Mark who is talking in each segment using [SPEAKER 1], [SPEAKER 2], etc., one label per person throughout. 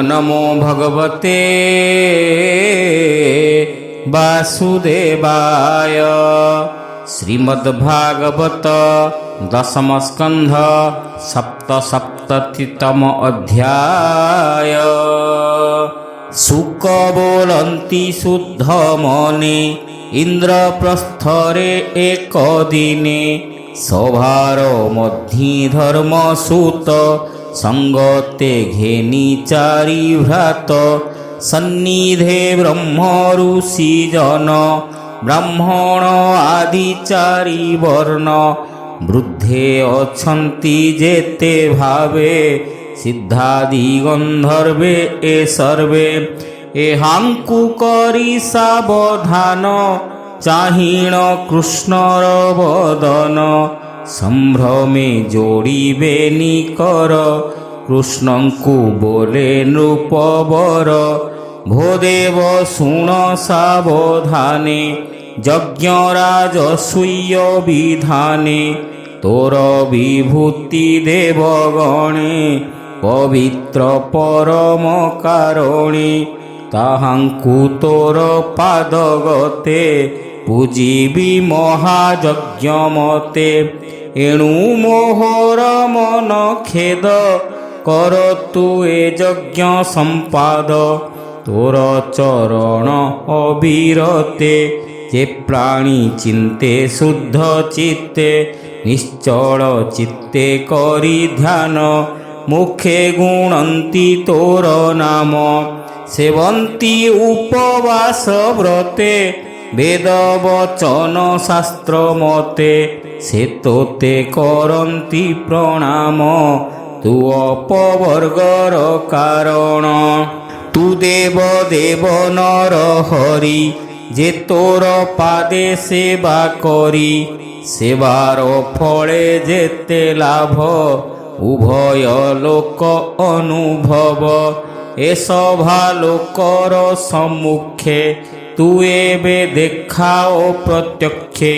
[SPEAKER 1] नमो भगवते वासुदेवाय। श्रीमद्भागवत दशम स्कंध सप्तसप्ततितम अध्याय। शुक बोलंती शुद्ध मने इंद्रप्रस्थरे एक दिने। सभार मध्य धर्मसूत संगते घेनी चारि भ्रात। सन्निधे ब्रह्म ऋषि जन ब्राह्मण आदि चारि वर्ण। वृद्धे अछंती जेते भावे सिद्धादि गंधर्वे ए सर्वे। एहांकु करी सावधान चाहिण कृष्णर वदन। संभ्रमे जोड़िबे निकर कृष्णंकु बोले नृपवर। भोदेव शुण सावधाने यज्ञराजसूय विधाने। तोर विभूति देवगणे पवित्र परम कारणे। ताहांकु तोर पादगते पूजिबी महायज्ञ मते। एणु मोहर मन खेद कर तु ए यज्ञ संपाद। तोर चरण अविरते जे प्राणी चिंते शुद्ध चित्ते। निश्चल चित्ते करी ध्यान मुखे गुणंती तोर नाम। सेवंती उपवास व्रते वेद वचन शास्त्र मते। से तोते करंती प्रणाम तु अपवर्गर कारण। तु देव देव नर हरि जे तोर पादे सेवा करी। सेवार फले जेते लाभ उभय लोक अनुभव। ए सभा लोकर सम्मुखे तु एबे देखाओ प्रत्यक्षे।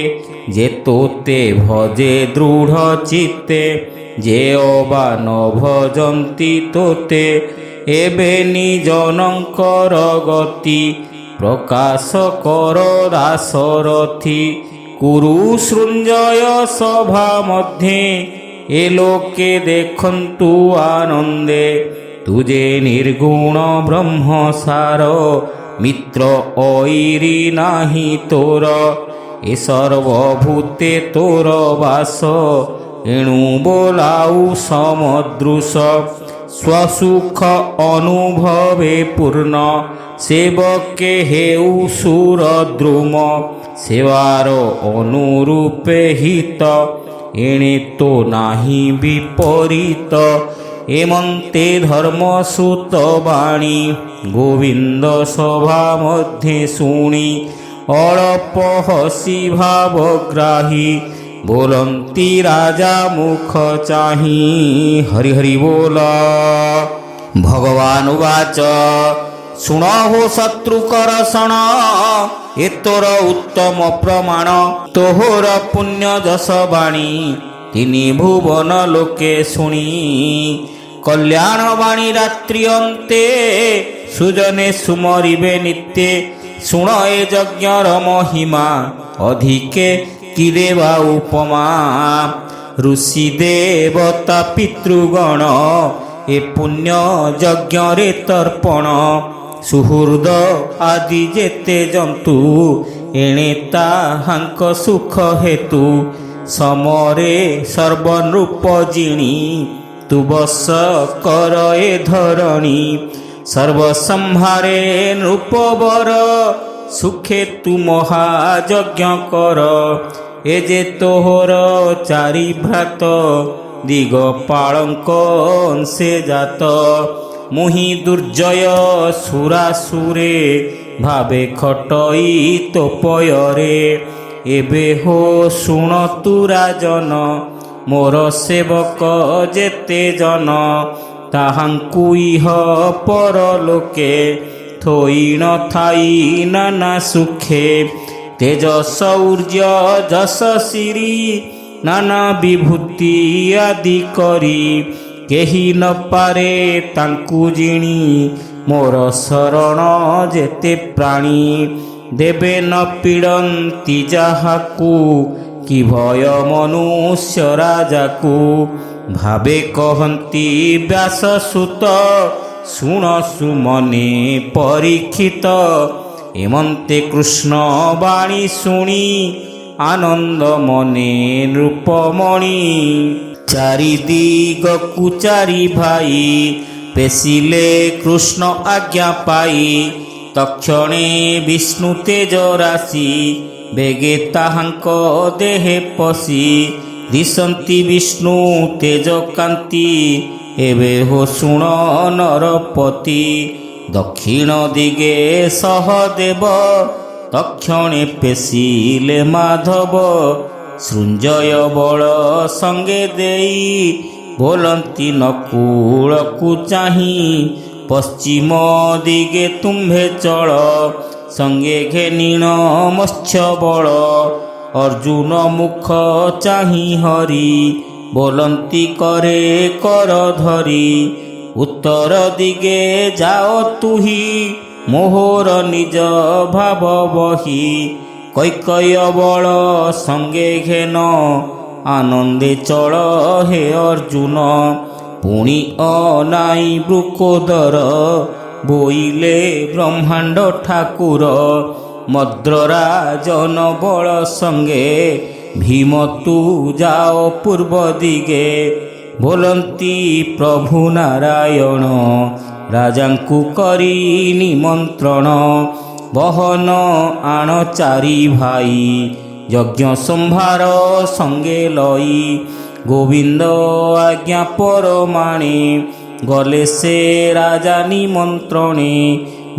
[SPEAKER 1] जे तोते भजे दृढ़ चित्ते जे अबा न भजंती तोते। एबे निजनकर गति प्रकाश कर दासरथी। कुरु सृंजय सभा मध्ये ए लोके देखंतु आनंदे। तुझे निर्गुण ब्रह्मसार मित्र ऐरी नाही तोर। ए सर्वभूते तोर वास एणु बोलाऊ समदृश। स्वसुख अनुभवे पूर्ण सेवके हेउ सुरद्रुम। सेवार अनुरूपे हित एणे तो नाही विपरीत। एमंते धर्मसूत बाणी गोविंद सभा मध्ये शुणी। अल्प हसी भावग्राही बोलंती राजा मुख चाही। हरि हरि बोल। भगवान उवाच शुणहो शत्रुकर्षण ए तोर उत्तम प्रमाण। तोहर पुण्य जस बाणी तिनि भुवन लोके शुणी। कल्याण बाणी रात्रि अंते सुजने सुमरिबे नित्ये। शुण ए यज्ञर महिमा अधिके किरे वा उपमा। ऋषि देवता पितृगण ए पुण्य यज्ञ रे तर्पण। सुहृद आदि जेते जंतु एणे ताहांक सुख हेतु। समरे सर्वनृप जिणी तु बस कर ए धरणी। सर्वसंहारे नृपवर सुखे तु महायज्ञ कर। ए जे तोहर चारि भ्रात दिगपालंक अंशे जात। मुहि दुर्जय सुरासुरे भावे खटई तोपयरे। एबे हो शुण तु राजन मोर सेवक जेते जन। ताहांकु इह परलोके थोई न थाई नाना सुखे। तेज शौर्य जस सिरी नाना विभूति आदि करी। କେହି ନ ପାରେ ତାଙ୍କୁ ଜିଣି ମୋର ଶରଣ ଯେତେ ପ୍ରାଣୀ ଦେବେ ନ ପୀଡ଼ନ୍ତି ଯାହାକୁ କି ଭୟ ମନୁଷ୍ୟ ରାଜାକୁ ଭାବେ କହନ୍ତି ବ୍ୟାସସୁତ ଶୁଣ ସୁମନେ ପରୀକ୍ଷିତ ଏମନ୍ତେ କୃଷ୍ଣ ବାଣୀ ଶୁଣି ଆନନ୍ଦ ମନେ ନୃପମଣି ଚାରି ଦିଗକୁ ଚାରି ଭାଇ ପେଶିଲେ କୃଷ୍ଣ ଆଜ୍ଞା ପାଇ ତକ୍ଷଣେ ବିଷ୍ଣୁ ତେଜ ରାଶି ବେଗେ ତାହାଙ୍କ ଦେହେ ପଶି ଦିଶନ୍ତି ବିଷ୍ଣୁ ତେଜ କାନ୍ତି ଏବେ ହୋ ଶୁଣ ନରପତି ଦକ୍ଷିଣ ଦିଗେ ସହଦେବ ତକ୍ଷଣେ ପେଶିଲେ ମାଧବ ସୃଞ୍ଜୟ ବଳ ସଙ୍ଗେ ଦେଇ ବୋଲନ୍ତି ନକୁଳକୁ ଚାହିଁ ପଶ୍ଚିମ ଦିଗେ ତୁମ୍ଭେ ଚଳ ସଙ୍ଗେ ଘେନିଣ ମତ୍ସ୍ୟ ବଳ ଅର୍ଜୁନ ମୁଖ ଚାହିଁ ହରି ବୋଲନ୍ତି କରେ କର ଧରି ଉତ୍ତର ଦିଗେ ଯାଅ ତୁହି ମୋହର ନିଜ ଭାବ ବହି କୈକୟ ବଳ ସଙ୍ଗେ ଘେନ ଆନନ୍ଦେ ଚଳ ହେ ଅର୍ଜୁନ ପୁଣି ଅନାଇ ବୃକୋଦର ବୋଇଲେ ବ୍ରହ୍ମାଣ୍ଡ ଠାକୁର ମଦ୍ରରାଜନ ବଳ ସଙ୍ଗେ ଭୀମ ତୁ ଯାଅ ପୂର୍ବ ଦିଗେ ବୋଲନ୍ତି ପ୍ରଭୁ ନାରାୟଣ ରାଜାଙ୍କୁ କରି ନିମନ୍ତ୍ରଣ ବହନ ଆଣ ଚାରି ଭାଇ ଯଜ୍ଞ ସମ୍ଭାର ସଙ୍ଗେ ଲଇ ଗୋବିନ୍ଦ ଆଜ୍ଞା ପରମାଣେ ଗଲେ ସେ ରାଜା ନିମନ୍ତ୍ରଣେ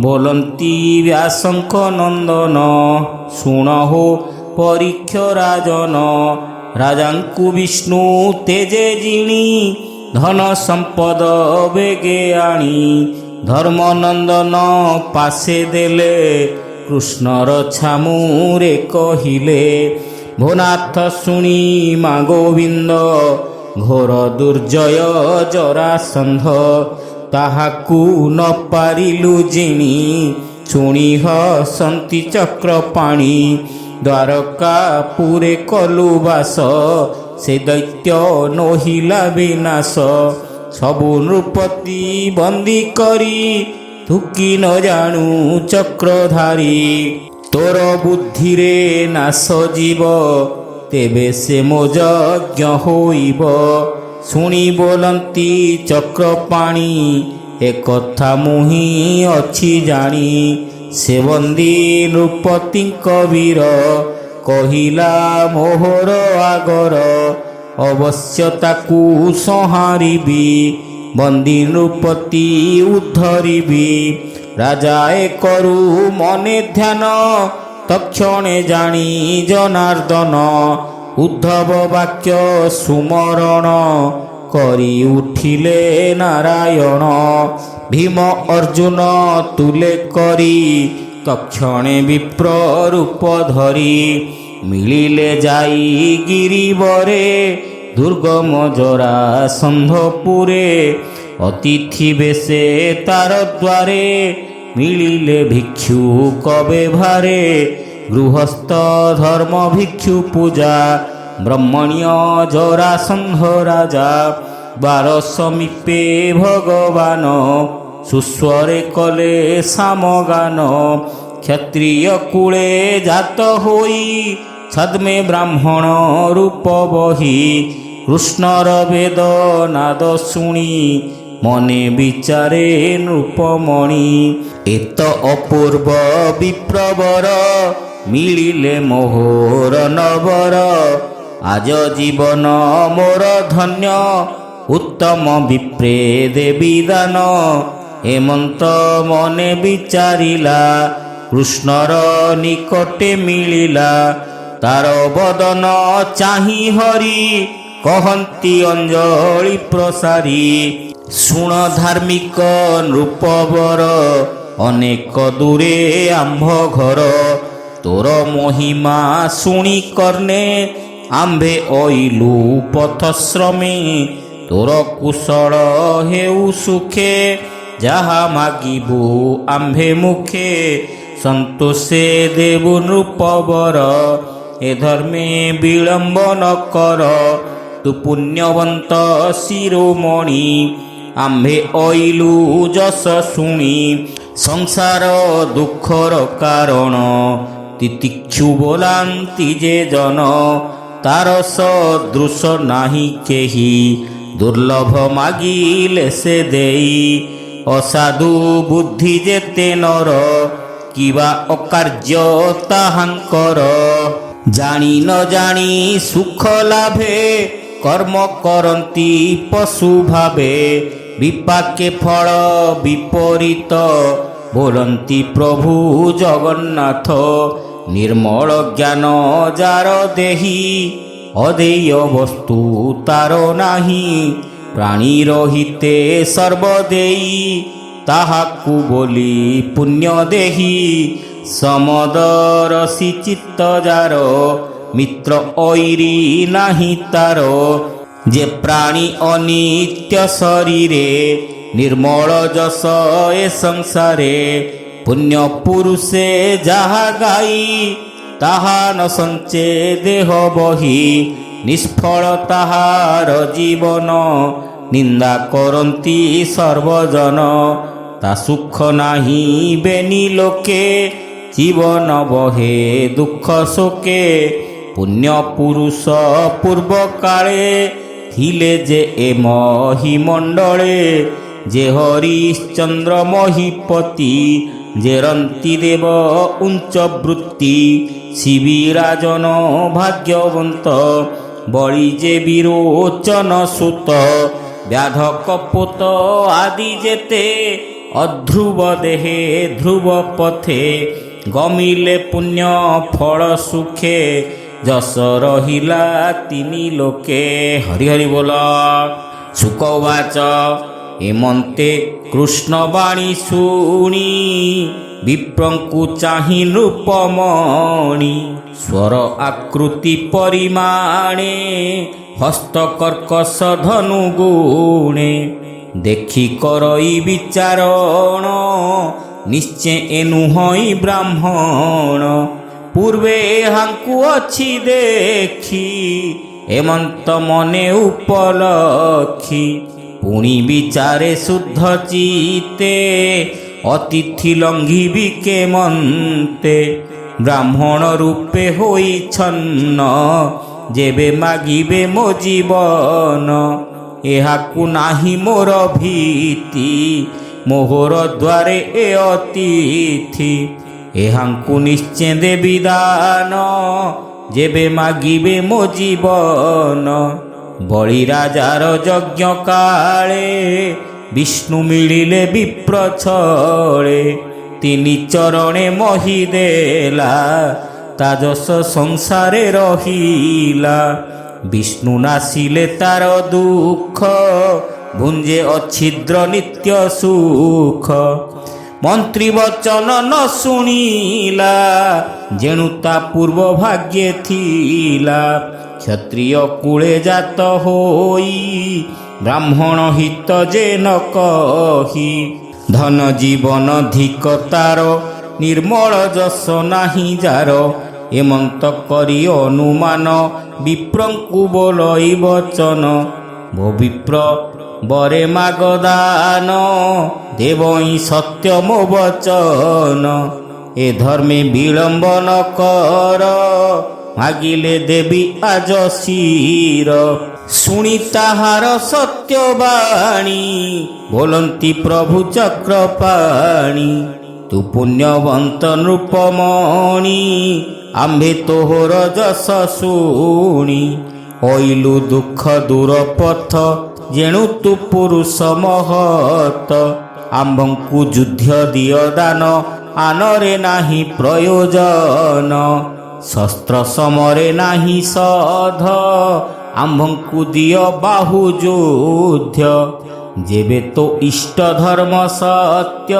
[SPEAKER 1] ବୋଲନ୍ତି ବ୍ୟାସଙ୍କ ନନ୍ଦନ ଶୁଣ ହୋ ପରୀକ୍ଷ ରାଜନ ରାଜାଙ୍କୁ ବିଷ୍ଣୁ ତେଜେ ଜିଣି ଧନ ସମ୍ପଦ ବେଗେ ଆଣି ଧର୍ମନନ୍ଦନ ପାଶେ ଦେଲେ କୃଷ୍ଣର ଛାମୁରେ କହିଲେ ଭୋନାଥ ଶୁଣି ମା ଗୋବିନ୍ଦ ଘୋର ଦୁର୍ଜୟ ଜରାସନ୍ଧ ତାହାକୁ ନ ପାରିଲୁ ଜିଣି ଶୁଣି ହସନ୍ତି ଚକ୍ରପାଣି ଦ୍ୱାରକାପୁରେ କଲୁ ବାସ ସେ ଦୈତ୍ୟ ନୋହିଲା ବିନାଶ ସବୁ ନୃପତି ବନ୍ଦୀ କରି ଥୁକି ନ ଜାଣୁ ଚକ୍ରଧାରୀ ତୋର ବୁଦ୍ଧିରେ ନାଶ ଯିବ ତେବେ ସେ ମୋ ଯଜ୍ଞ ହୋଇବ ଶୁଣି ବୋଲନ୍ତି ଚକ୍ରପାଣି ଏକଥା ମୁଁ ହିଁ ଅଛି ଜାଣି ସେ ବନ୍ଦୀ ନୃପତିଙ୍କ ବୀର କହିଲା ମୋହର ଆଗର ଅବଶ୍ୟ ତାକୁ ସଂହାରିବି ବନ୍ଦୀ ନୃପତି ଉଦ୍ଧରିବି ରାଜା କରୁ ମନେ ଧ୍ୟାନ ତକ୍ଷଣେ ଜାଣି ଜନାର୍ଦ୍ଦନ ଉଦ୍ଧବ ବାକ୍ୟ ସୁମରଣ କରି ଉଠିଲେ ନାରାୟଣ ଭୀମ ଅର୍ଜୁନ ତୁଲେ କରି ତକ୍ଷଣେ ବିପ୍ର ରୂପ ଧରି ମିଳିଲେ ଯାଇ ଗିରିବରେ ଦୁର୍ଗମ ଜରାସନ୍ଧପୁରେ ଅତିଥି ବେଶେ ତାର ଦ୍ୱାରେ ମିଳିଲେ ଭିକ୍ଷୁକ ବେଭାରେ ଗୃହସ୍ଥ ଧର୍ମ ଭିକ୍ଷୁ ପୂଜା ବ୍ରହ୍ମଣ୍ୟ ଜରାସନ୍ଧ ରାଜା ବାର ସମୀପେ ଭଗବାନ ସୁସ୍ୱରେ କଲେ ସାମଗାନ କ୍ଷତ୍ରିୟ କୂଳେ ଜାତ ହୋଇ ଛଦ୍ମେ ବ୍ରାହ୍ମଣ ରୂପ ବହି କୃଷ୍ଣର ବେଦ ନାଦ ଶୁଣି ମନେ ବିଚାରେ ନୃପମଣି ଏତ ଅପୂର୍ବ ବିପ୍ରବର ମିଳିଲେ ମୋହର ନବର ଆଜ ଜୀବନ ମୋର ଧନ୍ୟ ଉତ୍ତମ ବିପ୍ରେ ଦେବୀ ଦାନ ହେମନ୍ତ ମନେ ବିଚାରିଲା କୃଷ୍ଣର ନିକଟେ ମିଳିଲା ତାର ବଦନ ଚାହିଁ ହରି କହନ୍ତି ଅଞ୍ଜଳି ପ୍ରସାରୀ ଶୁଣ ଧାର୍ମିକ ନୃପବର ଅନେକ ଦୂରେ ଆମ୍ଭ ଘର ତୋର ମହିମା ଶୁଣି କର୍ଣ୍ଣେ ଆମ୍ଭେ ଅଇଲୁ ପଥଶ୍ରମେ ତୋର କୁଶଳ ହେଉ ସୁଖେ, ଯାହା ମାଗିବୁ ଆମ୍ଭେ ମୁଖେ। ସନ୍ତୋଷେ ଦେବୁ ନୃପବର, ଏ ଧର୍ମେ ବିଳମ୍ବ ନ କର। ତୁ ପୁଣ୍ୟବନ୍ତ ଶିରୋମଣି, ଆମ୍ଭେ ଅଇଲୁ ଯଶ ଶୁଣି। ସଂସାର ଦୁଃଖର କାରଣ, ତିତିକ୍ଷୁ ବୋଲାନ୍ତି ଯେ ଜନ। ତାର ସଦୃଶ ନାହିଁ କେହି, ଦୁର୍ଲଭ ମାଗିଲେ ସେ ଦେଇ। ଅସାଧୁ ବୁଦ୍ଧି ଯେତେ ନର, କିବା ଅକାର୍ଯ୍ୟ ତାହାଙ୍କର। ଜାଣି ନ ଜାଣି ସୁଖ ଲାଭେ, କର୍ମ କରନ୍ତି ପଶୁ ଭାବେ। ବିପାକେ ଫଳ ବିପରୀତ, ବୋଲନ୍ତି ପ୍ରଭୁ ଜଗନ୍ନାଥ। ନିର୍ମଳ ଜ୍ଞାନ ଯାର ଦେହି, ଅଦେୟ ବସ୍ତୁ ତାର ନାହିଁ। ପ୍ରାଣୀ ରହିତେ ସର୍ବଦେଇ, ତାହାକୁ ବୋଲି ପୁଣ୍ୟ ଦେହି। ସମଦରସି ଚିତ୍ତ ଯାର, ମିତ୍ର ଐରୀ ନାହିଁ ତାର। ଯେ ପ୍ରାଣୀ ଅନିତ୍ୟ ଶରୀରେ, ନିର୍ମଳ ଯଶ ଏ ସଂସାରେ। ପୁଣ୍ୟ ପୁରୁଷେ ଯାହା ଗାଇ, ତାହା ନ ସଞ୍ଚେ ଦେହ ବହି। ନିଷ୍ଫଳ ତାହାର ଜୀବନ, ନିନ୍ଦା କରନ୍ତି ସର୍ବଜନ। ତା ସୁଖ ନାହିଁ ବେନି ଲୋକେ, ଜୀବନ ବହେ ଦୁଃଖ ଶୋକେ। ପୁଣ୍ୟ ପୁରୁଷ ପୂର୍ବ କାଳେ, ଥିଲେ ଯେ ଏ ମହିମଣ୍ଡଳେ। ଯେ ହରିଶ୍ଚନ୍ଦ୍ର ମହିପତି, ଜେରନ୍ତି ଦେବ ଉଞ୍ଚ ବୃତ୍ତି। ଶିବିରାଜନ ଭାଗ୍ୟବନ୍ତ, ବଳି ଯେ ବିରୋଚନ ସୁତ। ବ୍ୟାଧ କପୋତ ଆଦି ଯେତେ, ଅଧ୍ରୁବ ଦେହେ ଧ୍ରୁବ ପଥେ। ଗମିଲେ ପୁଣ୍ୟ ଫଳ ସୁଖେ, ଯଶ ରହିଲା ତିନି ଲୋକେ। ହରି ହରି ବୋଲ। ଶୁକ ଉବାଚ ଏମନ୍ତେ କୃଷ୍ଣ ବାଣୀ ଶୁଣି, ବିପ୍ରଙ୍କୁ ଚାହିଁ ନୃପମଣି। ସ୍ୱର ଆକୃତି ପରିମାଣେ, ହସ୍ତ କର୍କଶ ଧନୁ ଗୁଣେ। ଦେଖି କରଇ ବିଚାରଣ, ନିଶ୍ଚେ ଏନୁହଇ ବ୍ରାହ୍ମଣ। ପୂର୍ବେ ହାଙ୍କୁ ଅଛି ଦେଖି, ଏମନ୍ତ ମନେ ଉପଲକ୍ଷି। ପୁଣି ବିଚାରେ ଶୁଦ୍ଧ ଚିତେ, ଅତିଥି ଲଙ୍ଘିବି କେମନ୍ତେ। ବ୍ରାହ୍ମଣ ରୂପେ ହୋଇଛନ୍ନ, ଯେବେ ମାଗିବେ ମୋ ଜୀବନ। ଏହାକୁ ନାହିଁ ମୋର ଭୀତି, ମୋହର ଦ୍ୱାରେ ଏ ଅତିଥି। ଏହାଙ୍କୁ ନିଶ୍ଚେ ଦେବି ଦାନ, ଯେବେ ମାଗିବେ ମୋ ଜୀବନ। ବଳିରାଜାର ଯଜ୍ଞ କାଳେ, ବିଷ୍ଣୁ ମିଳିଲେ ବିପ୍ର ଛଳେ। ତିନି ଚରଣେ ମହି ଦେଲା, ତା ଯଶ ସଂସାରେ ରହିଲା। ବିଷ୍ଣୁ ନାସିଲେ ତାର ଦୁଃଖ, ଭୁଞ୍ଜେ ଅଛିଦ୍ର ନିତ୍ୟ ସୁଖ। ମନ୍ତ୍ରୀ ବଚନ ନ ଶୁଣିଲା, ଯେଣୁ ତା ପୂର୍ବ ଭାଗ୍ୟେ ଥିଲା। କ୍ଷତ୍ରିୟ କୂଳେ ଜାତ ହୋଇ, ବ୍ରାହ୍ମଣ ହିତ ଯେ ନ କହି। ଧନ ଜୀବନ ଧିକ ତାର, ନିର୍ମଳ ଯଶ ନାହିଁ ଯାର। ଏମନ୍ତ କରି ଅନୁମାନ, ବିପ୍ରଙ୍କୁ ବୋଲଇ ବଚନ। ଭୋ ବିପ୍ର ବରେ ମାଗଦାନ, ଦେବଇଁ ସତ୍ୟ ମୋ ବଚନ। ଏ ଧର୍ମେ ବିଳମ୍ବ ନ କର, ମାଗିଲେ ଦେବି ଆଜ ଶିର। ଶୁଣି ତାହାର ସତ୍ୟବାଣୀ, ବୋଲନ୍ତି ପ୍ରଭୁ ଚକ୍ରପାଣି। ତୁ ପୁଣ୍ୟବନ୍ତ ନୃପମଣି, ଆମ୍ଭେ ତୋହର ଯଶ ଶୁଣି। ଅଇଲୁ ଦୁଃଖ ଦୂର ପଥ, ଯେଣୁ ତୁ ପୁରୁଷ ମହତ। ଆମ୍ଭଙ୍କୁ ଯୁଦ୍ଧ ଦିଅ ଦାନ, ଆନରେ ନାହିଁ ପ୍ରୟୋଜନ। ଶସ୍ତ୍ର ସମରେ ନାହିଁ ସଧ, ଆମ୍ଭଙ୍କୁ ଦିଅ ବାହୁ ଯୁଦ୍ଧ। ଯେବେ ତୋ ଇଷ୍ଟ ଧର୍ମ ସତ୍ୟ,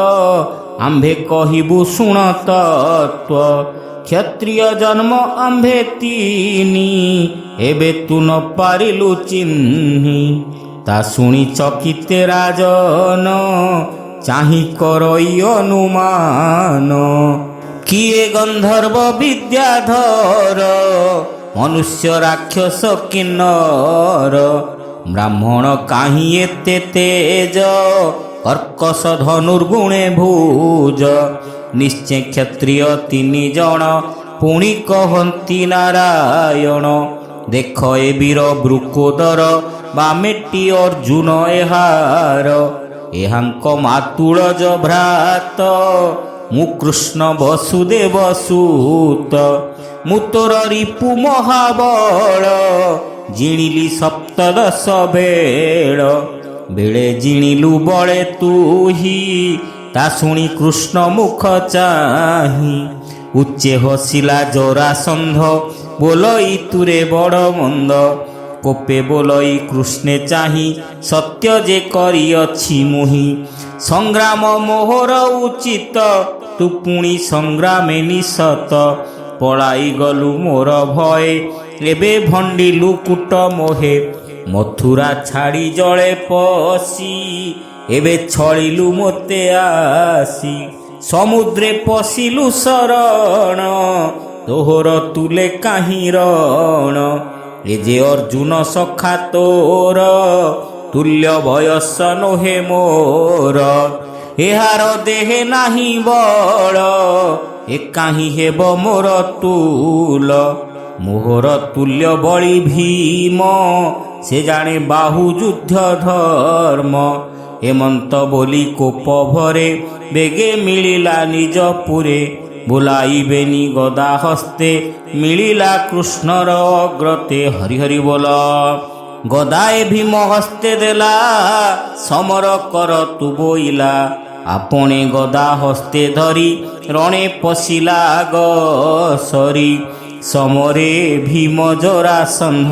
[SPEAKER 1] ଆମ୍ଭେ କହିବୁ ଶୁଣ ତତ୍ତ୍ୱ। କ୍ଷତ୍ରିୟ ଜନ୍ମ ଆମ୍ଭେ ତିନି, ଏବେ ତୁ ନ ପାରିଲୁ ଚିହ୍ନି। ତା ଶୁଣି ଚକିତେ ରାଜନ ଚାହିଁ କରଇ ଅନୁମାନ। କିଏ ଗନ୍ଧର୍ବ ବିଦ୍ୟାଧର ମନୁଷ୍ୟ ରାକ୍ଷସ କିନ୍ନର, ବ୍ରାହ୍ମଣ କାହିଁ ଏତେ ତେଜ କର୍କଶ ଧନୁର୍ଗୁଣେ ଭୁଜ। ନିଶ୍ଚୟ କ୍ଷତ୍ରିୟ ତିନି ଜଣ ପୁଣି କହନ୍ତି ନାରାୟଣ। ଦେଖ ଏ ବୀର ବୃକୋଦର ବାମେଟି ଅର୍ଜୁନ ଏହାର। ଏହାଙ୍କ ମାତୁଳଜ ଭ୍ରାତ ମୁଁ କୃଷ୍ଣ ବସୁଦେବ ସୁତ। ମୁଁ ତୋର ରିପୁ ମହାବଳ ଜିଣିଲି ସପ୍ତଦଶ ବେଳ। ବେଳେ ଜିଣିଲୁ ବଳେ ତୁହି ତା ଶୁଣି କୃଷ୍ଣ ମୁଖ ଚାହିଁ। ଉଚ୍ଚେ ହସିଲା ଜରାସନ୍ଧ ବୋଲଇ ତୁରେ ବଡ଼ ମନ୍ଦ। କୋପେ ବୋଲଇ କୃଷ୍ଣେ ଚାହିଁ ସତ୍ୟ ଯେ କରିଅଛି ମୁହିଁ। ସଂଗ୍ରାମ ମୋହର ଉଚିତ ତୁ ପୁଣି ସଂଗ୍ରାମେ ନିଶତ। ପଳାଇ ଗଲୁ ମୋର ଭଏ ଏବେ ଭଣ୍ଡିଲୁ କୁଟ ମୋହେ। ମଥୁରା ଛାଡ଼ି ଜଳେ ପଶି ଏବେ ଛଳିଲୁ ମୋତେ ଆସି। ସମୁଦ୍ରେ ପଶିଲୁ ଶରଣ ତୋହର ତୁଲେ କାହିଁ ରଣ। ଏ ଯେ ଅର୍ଜୁନ ସଖା ତୋର ତୁଲ୍ୟ ବୟସ ନୋହେ ମୋର। ଏହାର ଦେହେ ନାହିଁ ବଳ ଏ କାହିଁ ହେବ ମୋର ତୁଲ। ମୋହର ତୁଲ୍ୟ ବଳି ଭୀମ ସେ ଜାଣେ ବାହୁ ଯୁଦ୍ଧ ଧର୍ମ। ହେମନ୍ତ ବୋଲି କୋପ ଭରେ ବେଗେ ମିଳିଲା ନିଜ ପୁରେ। ବୁଲାଇବେନି ଗଦା ହସ୍ତେ ମିଳିଲା କୃଷ୍ଣର ଅଗ୍ରତେ। ହରି ହରି ବୋଲ। ଗଦାଏ ଭୀମ ହସ୍ତେ ଦେଲା ସମର କର ତୁ ବୋଇଲା। ଆପणे ଗଦା ହସ୍ତେ ଧରି ରଣେ ପଶିଲା ଗସରି। ସମରେ ଭୀମ ଜରାସନ୍ଧ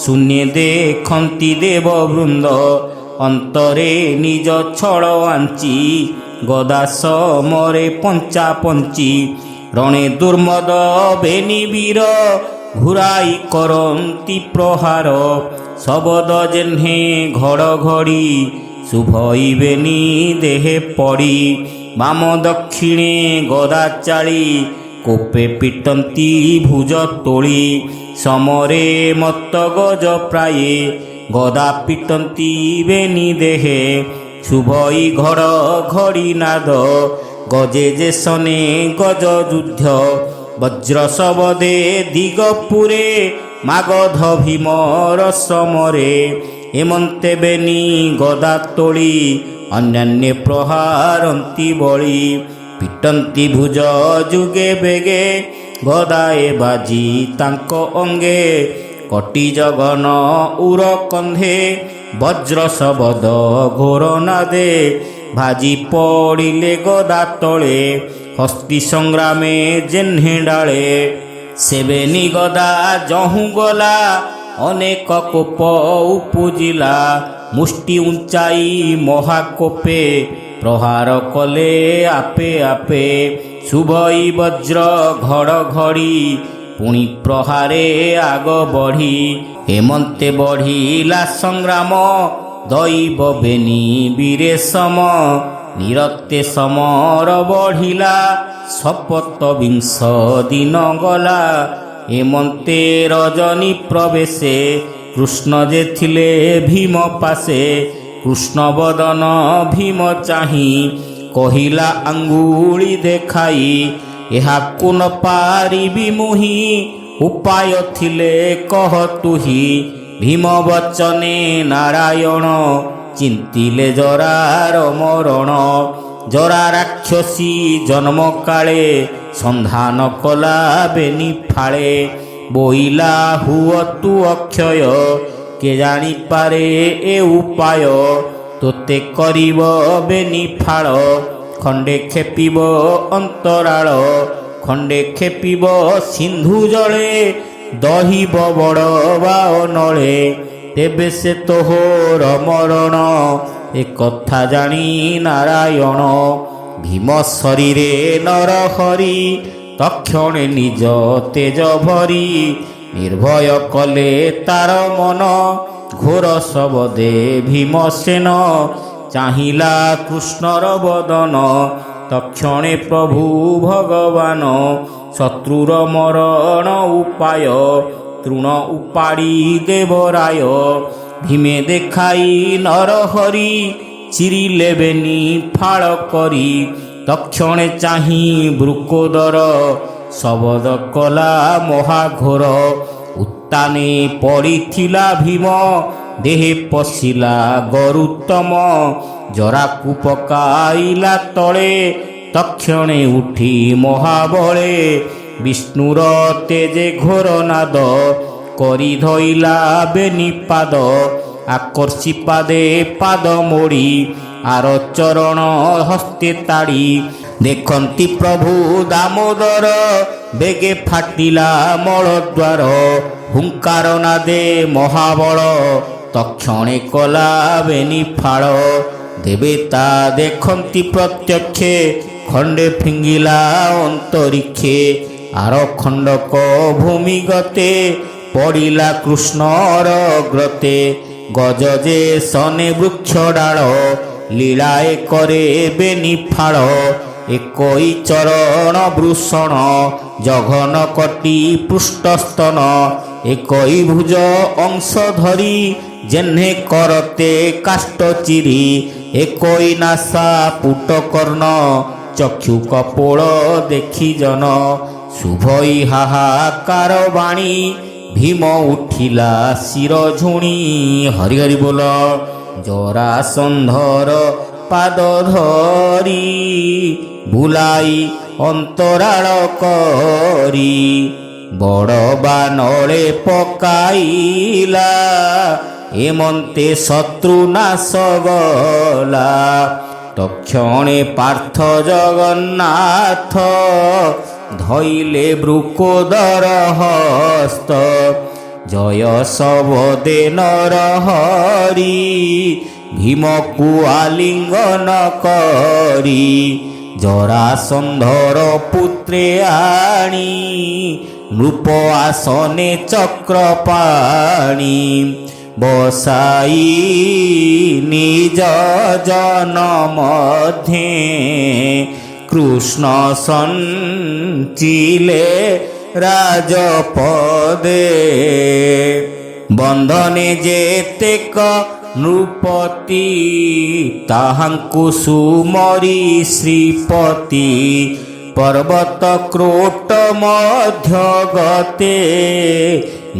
[SPEAKER 1] ଶୂନ୍ୟ ଦେଖନ୍ତି ଦେବ ବୃନ୍ଦ। ଅନ୍ତରେ ନିଜ ଛଳ ଆଞ୍ଚି ଗଦା ସମରେ ପଞ୍ଚା ପଞ୍ଚି। ରଣେ ଦୁର୍ମଦ ବେନି ବୀର ଘୁରାଇ କରନ୍ତି ପ୍ରହାର। ଶବଦ ଯେହ୍ନେ ଘଡ଼ଘଡ଼ି ଶୁଭଇବେନି ଦେହେ ପଡ଼ି। ବାମ ଦକ୍ଷିଣେ ଗଦା ଚାଳି କୋପେ ପିଟନ୍ତି ଭୁଜ ତୋଳି। ସମରେ ମତ୍ତ ଗଜ ପ୍ରାୟେ ଗଦା ପିଟନ୍ତି ବେନି ଦେହେ। ଶୁଭଇ ଘଡ଼ ଘଡ଼ି ନାଦ ଗଜେ ଯେ ସନେ ଗଜ ଯୁଦ୍ଧ। ବଜ୍ର ଶବଦେ ଦିଗପୁରେ ମାଗଧ ଭୀମର ସମରେ। ଏମନ୍ତେ ବେନି ଗଦା ତୋଳି ଅନ୍ୟାନ୍ୟ ପ୍ରହାରନ୍ତି ବଳି। ପିଟନ୍ତି ଭୁଜ ଯୁଗେ ବେଗେ ଗଦାଏ ବାଜି ତାଙ୍କ ଅଙ୍ଗେ। କଟି ଜଗନ ଉର କନ୍ଧେ ବଜ୍ର ଶବଦ ଘୋର ନାଦେ। ଭାଜି ପଡ଼ିଲେ ଗଦା ତଳେ ହସ୍ତି ସଂଗ୍ରାମେ ଯେହ୍ନେ ଡାଳେ। ସେବେନି ଗଦା ଯହୁଁ ଗଲା ଅନେକ କୋପ ଉପୁଜିଲା। ମୁଷ୍ଟି ଉଞ୍ଚାଇ ମହାକୋପେ ପ୍ରହାର କଲେ ଆପେ ଆପେ। ଶୁଭଇ ବଜ୍ର ଘଡ଼ଘଡ଼ି ପୁଣି ପ୍ରହାରେ ଆଗ ବଢ଼ି। ହେମନ୍ତେ ବଢ଼ିଲା ସଂଗ୍ରାମ ଦଇବ ବେନି ବୀରେ ସମ। ନିରତେ ସମର ବଢ଼ିଲା ଶପଥ ବିଂଶ ଦିନ ଗଲା। ହେମନ୍ତେ ରଜନୀ ପ୍ରବେଶେ କୃଷ୍ଣ ଯେ ଥିଲେ ଭୀମ ପାଶେ। କୃଷ୍ଣ ବଦନ ଭୀମ ଚାହିଁ କହିଲା ଆଙ୍ଗୁଳି ଦେଖାଇ। ଏହାକୁ ନ ପାରିବି ମୁହିଁ ଉପାୟ ଥିଲେ କହ ତୁହି। ଭୀମ ବଚନେ ନାରାୟଣ ଚିନ୍ତିଲେ ଜରାର ମରଣ। ଜରା ରାକ୍ଷସୀ ଜନ୍ମ କାଳେ ସନ୍ଧାନ କଲା ବେନି ଫାଳେ। ବୋଇଲା ହୁଅ ତୁ ଅକ୍ଷୟ କେ ଜାଣିପାରେ ଏ ଉପାୟ। ତୋତେ କରିବ ବେନି ଫାଳ ଖଣ୍ଡେ ଖେପିବ ଅନ୍ତରାଳ। ଖଣ୍ଡେ ଖେପିବ ସିନ୍ଧୁ ଜଳେ ଦହିବ ବଡ଼ ବା ନଳେ। ତେବେ ସେ ତୋହର ମରଣ ଏ କଥା ଜାଣି ନାରାୟଣ। ଭୀମ ଶରୀରେ ନରହରି ତକ୍ଷଣେ ନିଜ ତେଜ ଭରି। ନିର୍ଭୟ କଲେ ତାର ମନ ଘୋର ଶବଦେ ଭୀମସେନ ଚାହିଁଲା କୃଷ୍ଣର ବଦନ। ତକ୍ଷଣେ ପ୍ରଭୁ ଭଗବାନ ଶତ୍ରୁର ମରଣ ଉପାୟ ତୃଣ ଉପାଡ଼ି ଦେବରାୟ। ଭୀମେ ଦେଖାଇ ନରହରି ଚିରିଲେ ବେନି ଫାଳ କରି। ତକ୍ଷଣେ ଚାହିଁ ବୃକୋଦର ଶବଦ କଲା ମହାଘୋର। ଉତ୍ତାନେ ପଡ଼ିଥିଲା ଭୀମ ଦେହେ ପଶିଲା ଗରୁତ୍ତମ। ଜରାକୁ ପକାଇଲା ତଳେ ତକ୍ଷଣେ ଉଠି ମହାବଳେ। ବିଷ୍ଣୁର ତେଜେ ଘୋର ନାଦ କରି ଧଇଲା ବେନିପାଦ। ଆକର୍ଷି ପାଦେ ପାଦ ମୋଡ଼ି ଆର ଚରଣ ହସ୍ତେ ତାଡ଼ି। ଦେଖନ୍ତି ପ୍ରଭୁ ଦାମୋଦର ବେଗେ ଫାଟିଲା ମଳଦ୍ୱାର। ହୁଙ୍କାର ନାଦେ ମହାବଳ ତକ୍ଷଣେ କଲା ବେନିଫାଳ। ଦେବେତା ଦେଖନ୍ତି ପ୍ରତ୍ୟକ୍ଷେ ଖଣ୍ଡେ ଫିଙ୍ଗିଲା ଅନ୍ତରିକ୍ଷେ। ଆର ଖଣ୍ଡକ ଭୂମିଗତେ ପଡ଼ିଲା କୃଷ୍ଣର ଗ୍ରତେ। ଗଜ ଯେ ସନେ ବୃକ୍ଷ ଡାଳ ଲୀଳାଏ କରେ ବେନିଫାଳ। ଏକୋଇ ଚରଣ ବୃଷଣ ଜଘନ କଟି ପୃଷ୍ଠସ୍ତନ। ଏକୋଇ ଭୁଜ ଅଂଶ ଧରି ଯେହ୍ନେ କରତେ କାଷ୍ଠ ଚିରି। ଏକୋଇ ନାସା ପୁଟ କର୍ଣ୍ଣ ଚକ୍ଷୁ କପୋଳ ଦେଖି ଜନ। ଶୁଭଇ ହାହାକାର ବାଣୀ ଭୀମ ଉଠିଲା ଶିର ଝୁଣି। ହରି ହରି ବୋଲ। ଜରାସନ୍ଧର ପାଦ ଧରି ବୁଲାଇ ଅନ୍ତରାଳ କରି। ବଡ଼ ବାନଳେ ପକାଇଲା ଏମନ୍ତେ ଶତ୍ରୁ ନାଶ ଗଲା। ତକ୍ଷଣେ ପାର୍ଥ ଜଗନ୍ନାଥ ଧଇଲେ ବୃକୋଦର ହସ୍ତ। ଜୟ ଶବଦେ ନରହରି ଭୀମକୁ ଆଲିଙ୍ଗନ କରି। ଜରାସନ୍ଧର ପୁତ୍ରେ ଆଣି ନୃପ ଆସନେ ଚକ୍ରପାଣି। ବସାଇ ନିଜ ଜନ ମଧ୍ୟେ କୃଷ୍ଣ ସଞ୍ଚିଲେ ରାଜପଦେ। ବନ୍ଧନେ ଯେତେକ ନୃପତି ତାହାଙ୍କୁ ସୁମରି ଶ୍ରୀପତି। ପର୍ବତ କ୍ରୋଟ ମଧ୍ୟ ଗତେ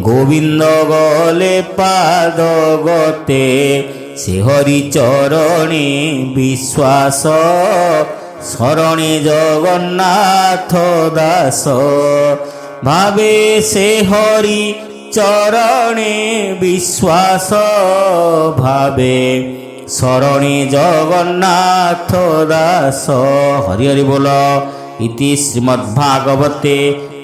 [SPEAKER 1] ଗୋବିନ୍ଦ ଗଲେ ପାଦ ଗତେ। ସେ ହରି ଚରଣେ ବିଶ୍ୱାସ ଶରଣେ ଜଗନ୍ନାଥ ଦାସ। ଭାବେ ସେ ହରି ଚରଣେ ବିଶ୍ୱାସ ଭାବେ ଶରଣେ ଜଗନ୍ନାଥ ଦାସ। ହରି ହରି ବୋଲ। ଇତି ଶ୍ରୀମଦ୍ଭାଗବତେ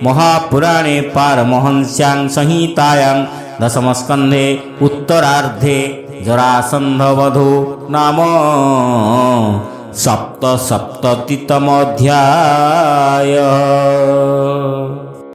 [SPEAKER 1] ମହାପୁରାଣେ ପାରମହଂସ୍ୟାଂ ସଂହିତାୟାଂ ଦଶମସ୍କନ୍ଧେ ଉତ୍ତରାର୍ଦ୍ଧେ ଜରାସନ୍ଧବଧୂ ନାମ ସପ୍ତସପ୍ତତିତମ ଅଧ୍ୟାୟ।